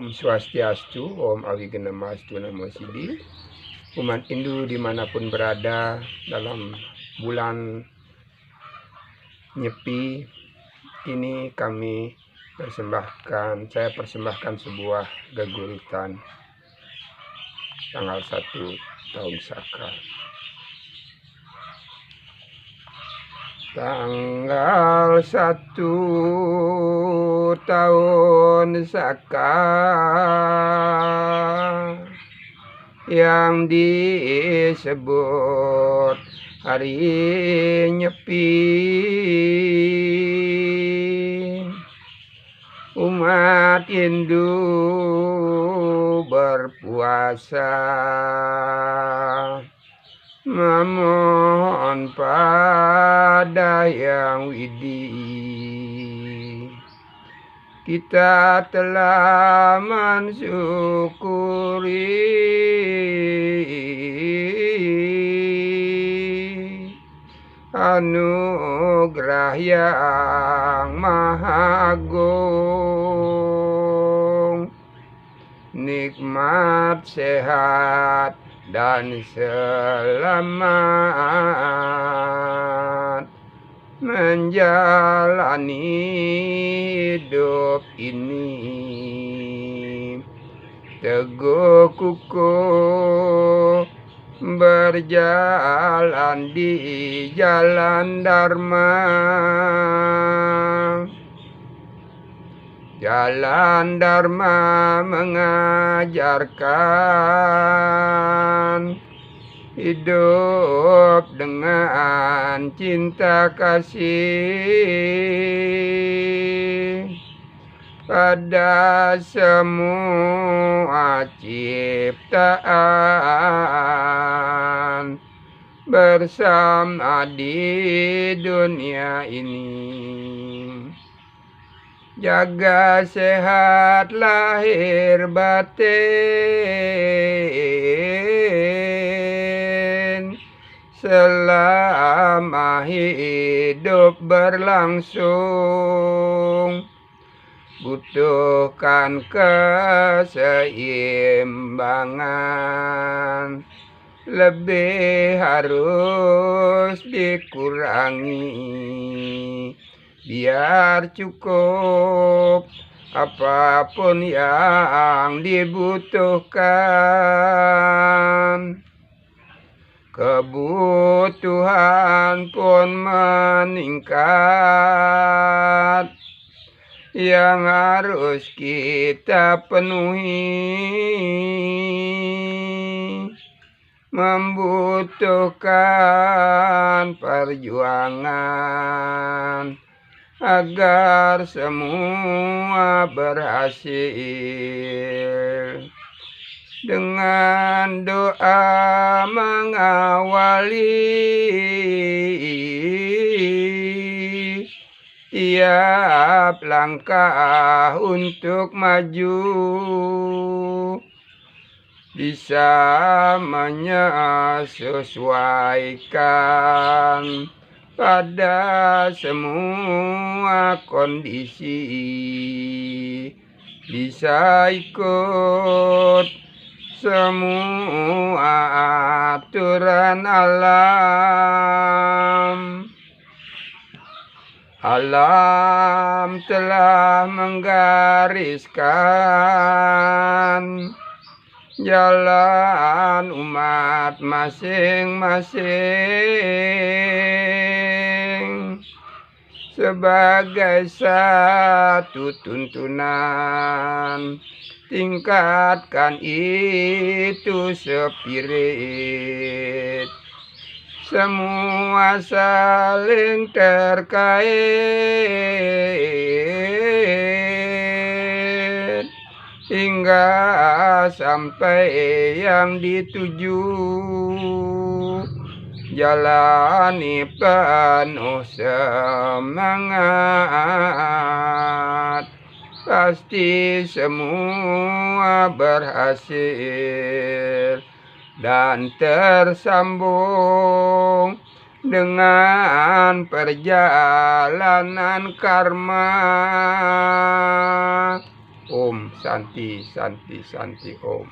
Om Swastiastu, Om Awigenamastu Namo Sidi. Umat Hindu dimanapun berada dalam bulan Nyepi ini saya persembahkan sebuah geguritan tanggal 1 tahun Saka. Tanggal 1 tahun Saka yang disebut hari Nyepi, umat Hindu berpuasa memohon pada Yang Widi. Kita telah mensyukuri anugerah yang maha agung, nikmat sehat dan selamat menjalani hidup ini. Teguh kukuh berjalan di jalan Dharma, jalan Dharma mengajarkan hidup dengan cinta kasih pada semua ciptaan bersama di dunia ini. Jaga sehat lahir batin selama hidup berlangsung. Butuhkan keseimbangan, lebih harus dikurangi biar cukup apapun yang dibutuhkan. Kebutuhan pun meningkat, yang harus kita penuhi membutuhkan perjuangan agar semua berhasil. Dengan doa mengawali tiap langkah untuk maju, bisa menyesuaikan pada semua kondisi, bisa ikut semua aturan alam. Alam telah menggariskan jalan umat masing-masing sebagai satu tuntunan. Tingkatkan itu spirit, semua saling terkait hingga sampai yang dituju. Jalani penuh semangat, pasti semua berhasil dan tersambung dengan perjalanan karma Om Santi Santi Santi Om.